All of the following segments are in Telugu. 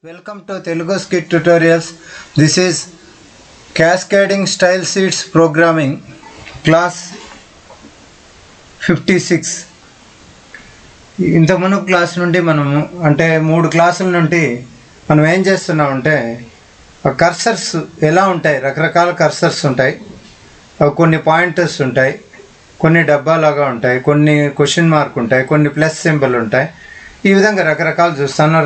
Welcome to Telugu Skit Tutorials. This is Cascading Style Sheets Programming Class 56. ఇంతకుముందు క్లాస్ నుండి మనము అంటే 3 క్లాసుల నుండి మనం ఏం చేస్తున్నామంటే కర్సర్స్ ఎలా ఉంటాయి, రకరకాల కర్సర్స్ ఉంటాయి. కొన్ని పాయింటర్స్ ఉంటాయి, కొన్ని డబ్బాలాగా ఉంటాయి, కొన్ని క్వశ్చన్ మార్క్ ఉంటాయి, కొన్ని ప్లస్ సింబల్ ఉంటాయి. ఈ విధంగా రకరకాలు చూస్తాను.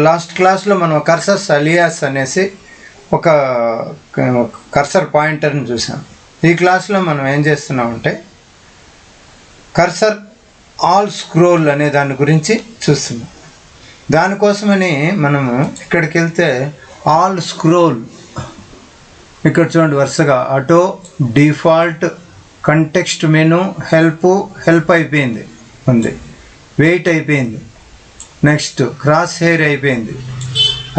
లాస్ట్ క్లాస్లో మనం కర్సర్స్ అలియాస్ అనేసి ఒక కర్సర్ పాయింటర్ని చూసాం. ఈ క్లాస్లో మనం ఏం చేస్తున్నామంటే కర్సర్ ఆల్ స్క్రోల్ అనే దాని గురించి చూస్తున్నాం. దానికోసమని మనము ఇక్కడికి వెళ్తే ఆల్ స్క్రోల్ ఇక్కడ చూడండి, వరుసగా auto, default, context menu, help అయిపోయింది, ఉంది, వెయిట్ అయిపోయింది, నెక్స్ట్ క్రాస్ హెయిర్ అయిపోయింది,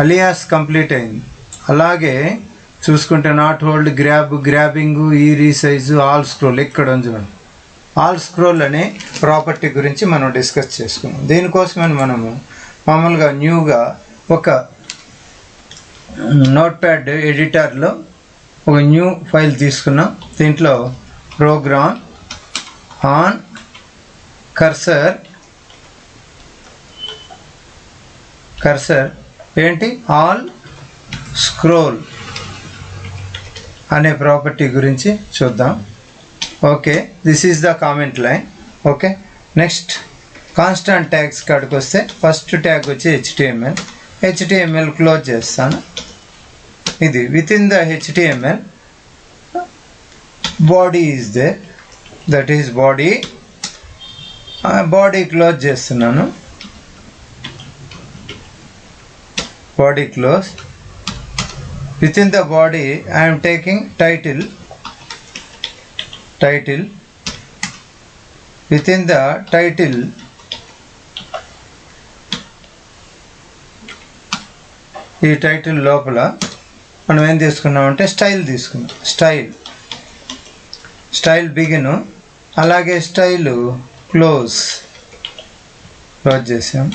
అలియాస్ కంప్లీట్ అయింది. అలాగే చూసుకుంటే నాట్ హోల్డ్, గ్రాబింగ్, ఈ రీసైజు, ఆల్ స్క్రోల్ ఇక్కడ ఉంచండి. ఆల్ స్క్రోల్ అనే ప్రాపర్టీ గురించి మనం డిస్కస్ చేసుకున్నాం. దీనికోసమని మనము మామూలుగా న్యూగా ఒక నోట్ ప్యాడ్ ఎడిటర్లో ఒక న్యూ ఫైల్ తీసుకున్నాం. దీంట్లో ప్రోగ్రామ్ ఆన్ కర్సర్ ఏంటి ఆల్ స్క్రోల్ అనే ప్రాపర్టీ గురించి చూద్దాం. Okay, this is the comment line. Okay, next constant tags కాడికి వస్తే ఫస్ట్ ట్యాగ్ వచ్చి హెచ్టిఎంఎల్ క్లోజ్ చేస్తాను. ఇది within the HTML body is there, that is body close చేస్తున్నాను. Body close. Within the body I am taking title. Within the title ఈ టైటిల్ లోపల మనం ఏం తీసుకున్నామంటే స్టైల్ తీసుకున్నాం. స్టైల్ బిగిన్, అలాగే స్టైల్ క్లోజ్ చేసాం.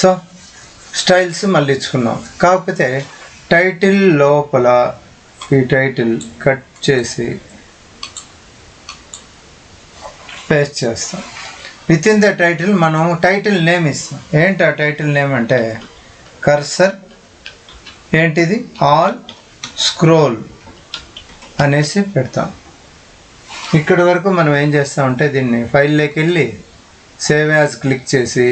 సో స్టైల్స్ మళ్ళీ ఇచ్చుకున్నాం. కాకపోతే టైటిల్ లోపల ఈ టైటిల్ కట్ చేసి పేస్ట్ చేస్తాం. విత్ ఇన్ ద టైటిల్ మనం టైటిల్ నేమ్ ఇస్తాం. ఏంటి ఆ టైటిల్ నేమ్ అంటే కర్సర్ ఏంటిది ఆల్ స్క్రోల్ అనేసి పెడతాం. ఇక్కడి వరకు మనం ఏం చేస్తామంటే దీన్ని ఫైల్లోకి వెళ్ళి సేవ్ యాజ్ క్లిక్ చేసి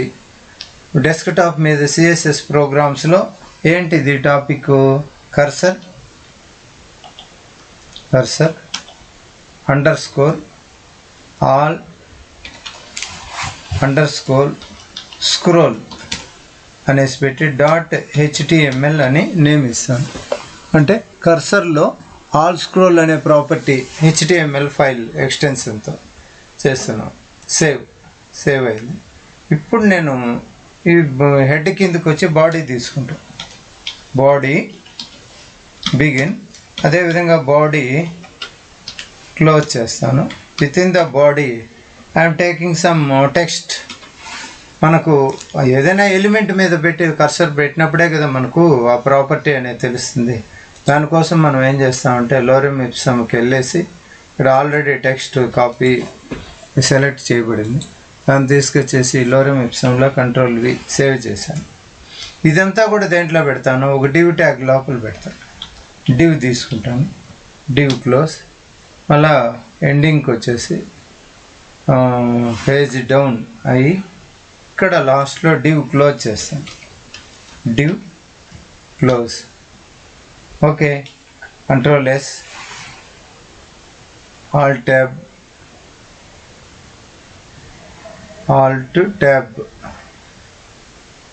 డెస్క్టాప్ మీద సిఎస్ఎస్ ప్రోగ్రామ్స్లో ఏంటిది topic cursor underscore all underscore scroll అనేసి పెట్టి .html అని నేమ్ ఇస్తాను. అంటే కర్సర్లో ఆల్ స్క్రోల్ అనే ప్రాపర్టీ HTML ఫైల్ ఎక్స్టెన్షన్తో చేస్తున్నాం. సేవ్ అయింది. ఇప్పుడు నేను ఈ హెడ్ కిందకి వచ్చి బాడీ తీసుకుంటాం. బాడీ బిగిన్, అదేవిధంగా బాడీ క్లోజ్ చేస్తాను. With in the body I'm taking some text. మనకు ఏదైనా ఎలిమెంట్ మీద పెట్టి కర్సర్ పెట్టినప్పుడే కదా మనకు ఆ ప్రాపర్టీ అనేది తెలుస్తుంది. దానికోసం మనం ఏం చేస్తామంటే లోరెమ్ ఇప్సమ్కి వెళ్ళేసి ఇక్కడ ఆల్రెడీ టెక్స్ట్ కాపీ సెలెక్ట్ చేయబడింది, దాన్ని తీసుకొచ్చేసి లోరెమ్ ఇప్సంలో Ctrl+V సేవ్ చేశాను. ఇదంతా కూడా దేంట్లో పెడతాను, ఒక డివ్ ట్యాగ్ లోపల పెడతాను. డివ్ తీసుకుంటాను, డివ్ క్లోజ్, మళ్ళా ఎండింగ్కి వచ్చేసి పేజ్ డౌన్ అయ్యి ఇక్కడ లాస్ట్లో డివ్ క్లోజ్ చేస్తాను. Div close. Okay, Ctrl+S, Alt tab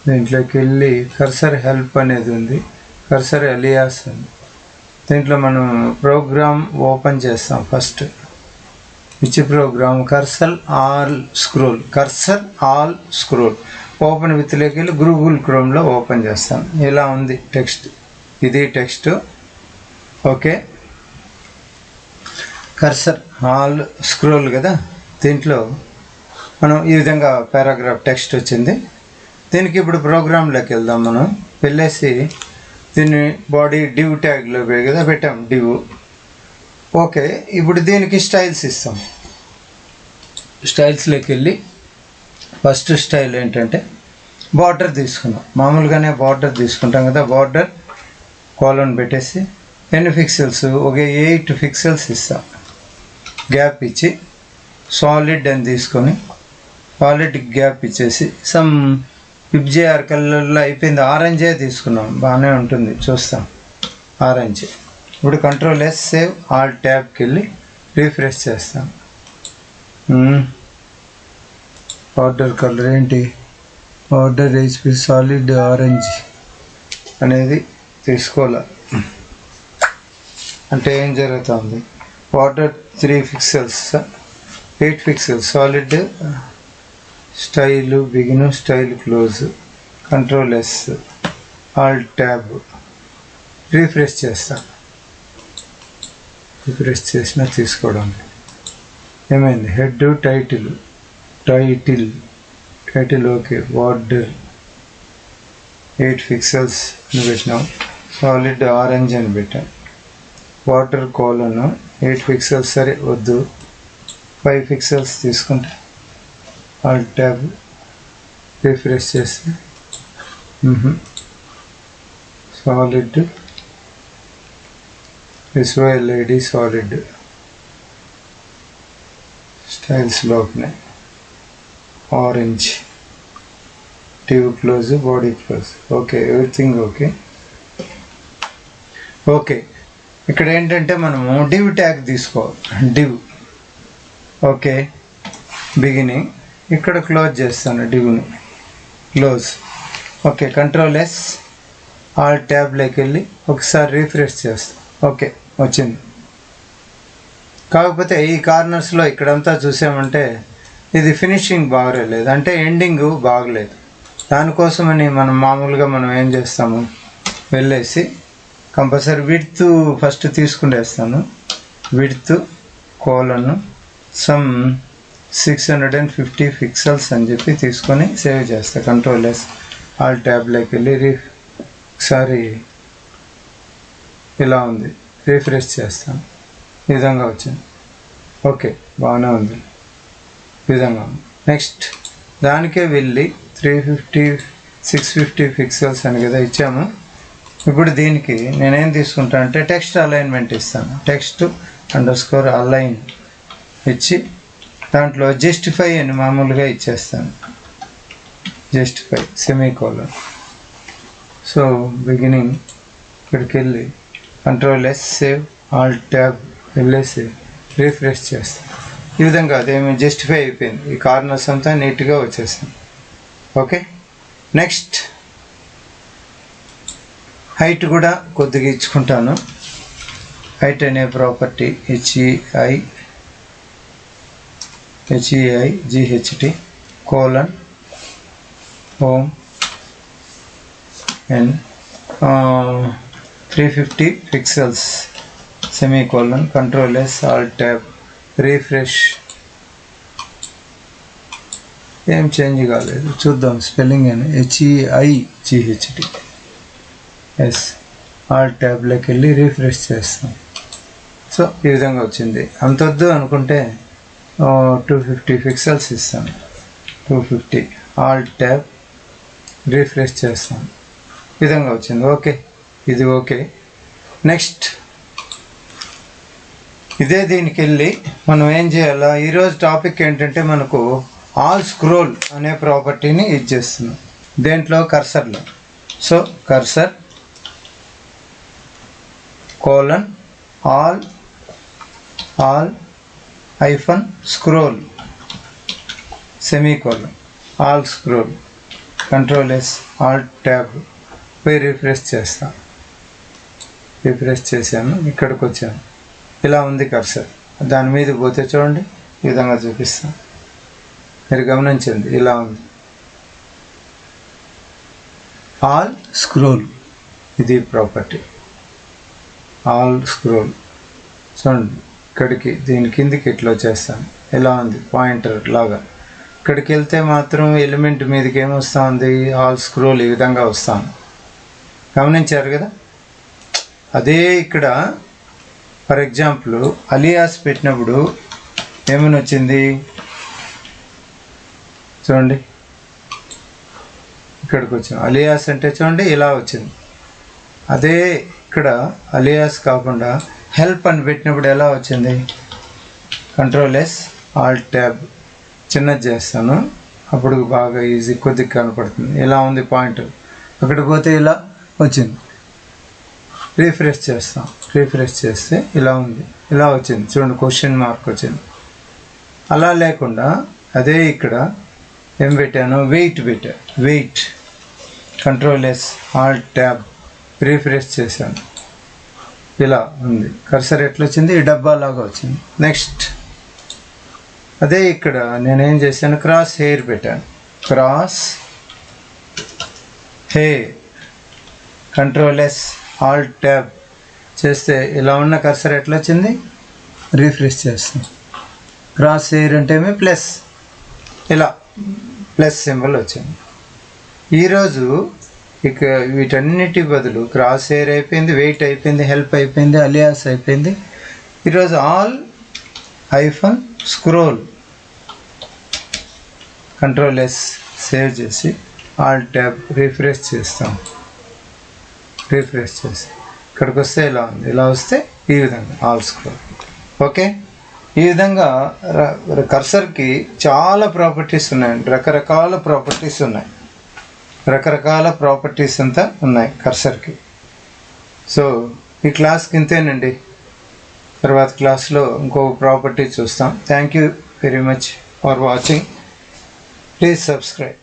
దీంట్లోకి వెళ్ళి కర్సర్ హెల్ప్ అనేది ఉంది, కర్సర్ అలియాస్ ఉంది. దీంట్లో మనం ప్రోగ్రామ్ ఓపెన్ చేస్తాం. ఫస్ట్ ఇచ్చి program cursor all scroll open విత్లోకి వెళ్ళి గూగుల్ క్రోమ్లో ఓపెన్ చేస్తాం. ఇలా ఉంది టెక్స్ట్, ఇది text. Okay, cursor all scroll కదా, దీంట్లో మనం ఈ విధంగా పారాగ్రాఫ్ టెక్స్ట్ వచ్చింది. దీనికి ఇప్పుడు ప్రోగ్రాంలోకి వెళ్దాం. మనం వెళ్ళేసి దీన్ని బాడీ డివ్ ట్యాగ్లో కదా పెట్టాం డివ్. ఓకే, ఇప్పుడు దీనికి స్టైల్స్ ఇస్తాం. స్టైల్స్లోకి వెళ్ళి ఫస్ట్ స్టైల్ ఏంటంటే బార్డర్ తీసుకున్నాం. మామూలుగానే బార్డర్ తీసుకుంటాం కదా, బార్డర్ కాలన్ పెట్టేసి ఎన్ని పిక్సెల్స్, ఒక 8 పిక్సెల్స్ ఇస్తాం. గ్యాప్ ఇచ్చి సాలిడ్ అని తీసుకొని సాలిడ్ గ్యాప్ ఇచ్చేసి సమ్ విబ్జేఆర్ కలర్లో అయిపోయింది, ఆరెంజే తీసుకున్నాం, బాగానే ఉంటుంది, చూస్తాం ఆరెంజ్. ఇప్పుడు కంట్రోల్ ఎస్ సేవ్ ఆల్ ట్యాబ్కి వెళ్ళి రీఫ్రెష్ చేస్తాం. బార్డర్ కలర్ ఏంటి, బార్డర్ హెచ్పి సాలిడ్ ఆరెంజ్ అనేది తీసుకోవాలి. అంటే ఏం జరుగుతుంది, border 3 pixels 8 pixels solid style begin style close control S alt tab refresh చేస్తా. రీఫ్రెష్ చేసినా తీసుకోవడం ఏమైంది, head title okay, border 8 pixels అని పెట్టినాం, సాలిడ్ ఆరెంజ్ అని పెట్టాం. బార్డర్ కాలన్ 8 పిక్సెల్స్, సరే వద్దు 5 పిక్సెల్స్ తీసుకుంటే ఆల్ ట్యాబ్ రిఫ్రెష్ చేస్తే సాలిడ్ ఎస్ఓఎల్ఐడి సాలిడ్ స్టైల్స్ లోపలే orange div close body close. Okay, everything okay. Okay, ఇక్కడ ఏంటంటే మనము డివ్ ట్యాగ్ తీసుకోవాలి. డివ్ ఓకే, బిగినింగ్ ఇక్కడ క్లోజ్ చేస్తాను, డివ్ని close. Okay, control S alt ట్యాబ్లోకి వెళ్ళి ఒకసారి రీఫ్రెష్ చేస్తాం. ఓకే, వచ్చింది. కాకపోతే ఈ కార్నర్స్లో ఇక్కడంతా చూసామంటే ఇది ఫినిషింగ్ బాగలేదు, అంటే ఎండింగ్ బాగలేదు. దానికోసమని మనం ఏం చేస్తాము, వెళ్ళేసి కంపల్సరీ విడ్త్ ఫస్ట్ తీసుకునేస్తాను. విడ్త్ కోలన్ సమ్ 650 పిక్సెల్స్ అని చెప్పి తీసుకొని సేవ్ చేస్తాను. కంట్రోల్ ఎస్ ఆల్ ట్యాబ్లోకి వెళ్ళి ఒకసారి ఇలా ఉంది, రీఫ్రెష్ చేస్తాను. ఈ విధంగా వచ్చింది. ఓకే, బాగానే ఉంది, ఈ విధంగా. నెక్స్ట్ దానికే వెళ్ళి 350 650 పిక్సెల్స్ అని కదా ఇచ్చాము. ఇప్పుడు దీనికి నేనేం తీసుకుంటా అంటే టెక్స్ట్ అలైన్మెంట్ ఇస్తాను. టెక్స్ట్ అండర్స్కోర్ అలైన్ ఇచ్చి దాంట్లో జస్టిఫై అని మామూలుగా ఇచ్చేస్తాను. Justify semicolon. సో బిగినింగ్ ఇక్కడికి వెళ్ళి control yes save all tab వెళ్ళేసి రీఫ్రెష్ చేస్తాను. ఈ విధంగా అదేమి జస్టిఫై అయిపోయింది. ఈ కార్నర్స్ అంతా నీట్గా వచ్చేసింది. ఓకే, నెక్స్ట్ హైట్ కూడా కొద్దిగా ఇచ్చుకుంటాను. హైట్ అనే ప్రాపర్టీ హెచ్ఈఐ జిహెచ్టి కోలన్ హోమ్ and 350 pixels semicolon control S alt tab refresh. ఏం చేంజ్ కాలేదు, చూద్దాం స్పెల్లింగ్ అని HEIGHT ఎస్ ఆల్ ట్యాబ్లోకి వెళ్ళి రీఫ్రెష్ చేస్తాం. సో ఈ విధంగా వచ్చింది. అంతొద్దు అనుకుంటే 250 పిక్సెల్స్ ఇస్తాను. 250 ఆల్ ట్యాబ్ రీఫ్రెష్ చేస్తాను. ఈ విధంగా వచ్చింది. ఓకే, ఇది ఓకే. నెక్స్ట్ ఇదే దీనికి వెళ్ళి మనం ఏం చేయాలా, ఈరోజు టాపిక్ ఏంటంటే మనకు ఆల్ స్క్రోల్ అనే ప్రాపర్టీని యూజ్ చేస్తున్నాం దేంట్లో, కర్సర్లో. So cursor colon all hyphen scroll semicolon all scroll control S alt tab పోయి రిఫ్రెష్ చేస్తాం. రిఫ్రెష్ చేశాను, ఇక్కడికి వచ్చాను. ఇలా ఉంది కర్సర్. దాని మీద పోతే చూడండి, ఈ విధంగా చూపిస్తాను. మీరు గమనించండి, ఇలా ఉంది ఆల్ స్క్రోల్. ఇది ప్రాపర్టీ ఆల్ స్క్రోల్. చూడండి ఇక్కడికి దీని కిందికి ఇట్లా వచ్చేస్తాను. ఇలా ఉంది పాయింటర్ లాగా. ఇక్కడికి వెళ్తే మాత్రం ఎలిమెంట్ మీదకి ఏమొస్తుంది, ఆల్ స్క్రోల్ ఈ విధంగా వస్తాను. గమనించారు కదా. అదే ఇక్కడ ఫర్ ఎగ్జాంపుల్ అలియాస్ పెట్టినప్పుడు ఏమని వచ్చింది చూడండి, ఇక్కడికి వచ్చింది. అలియాస్ అంటే చూడండి ఇలా వచ్చింది. అదే ఇక్కడ అలియాస్ కాకుండా హెల్ప్ అని పెట్టినప్పుడు ఎలా వచ్చింది, కంట్రోల్+, Alt+, చిన్నది చేస్తాను, అప్పుడు బాగా ఈజీ కొద్దిగా కనపడుతుంది. ఇలా ఉంది పాయింట్, అక్కడికి పోతే ఇలా వచ్చింది. రీఫ్రెష్ చేస్తాం, రీఫ్రెష్ చేస్తే ఇలా ఉంది, ఇలా వచ్చింది చూడండి, క్వశ్చన్ మార్క్ వచ్చింది. అలా లేకుండా అదే ఇక్కడ ఏం పెట్టాను, వెయిట్ పెట్టా, వెయిట్, కంట్రోల్+, Alt+, రీఫ్రెష్ చేశాను, ఇలా ఉంది. కర్సర్ ఎట్లా వచ్చింది, ఈ డబ్బా లాగా వచ్చింది. నెక్స్ట్ అదే ఇక్కడ నేనేం చేశాను, క్రాస్ హెయిర్ పెట్టాను, క్రాస్ హెయిర్, కంట్రోల్+, Alt+, చేస్తే ఇలా ఉన్న కర్సర్ ఎట్లా వచ్చింది, రీఫ్రెష్ చేస్తాం. క్రాస్ హెయిర్ అంటే ఏమి ప్లస్, ఇలా ప్లస్ సింబల్ వచ్చింది. ఈరోజు ఇక వీటన్నిటి బదులు క్రాస్ హెయిర్ అయిపోయింది, వెయిట్ అయిపోయింది, హెల్ప్ అయిపోయింది, అలియాస్ అయిపోయింది. ఈరోజు ఆల్ -స్క్రోల్, కంట్రోల్+, సేవ్ చేసి Alt+, రీఫ్రెష్ చేస్తాం. రీఫ్రెష్ చేసి ఇక్కడికి వస్తే ఇలా ఉంది, ఇలా వస్తే ఈ విధంగా ఆల్ స్క్రోల్. ఓకే, ఈ విధంగా కర్సర్కి చాలా ప్రాపర్టీస్ ఉన్నాయండి, రకరకాల ప్రాపర్టీస్ ఉన్నాయి, రకరకాల ప్రాపర్టీస్ అంతా ఉన్నాయి కర్సర్కి. సో ఈ క్లాస్కి ఇంతేనండి, తర్వాత క్లాస్లో ఇంకో ప్రాపర్టీ చూస్తాం. Thank you very much for watching. Please subscribe.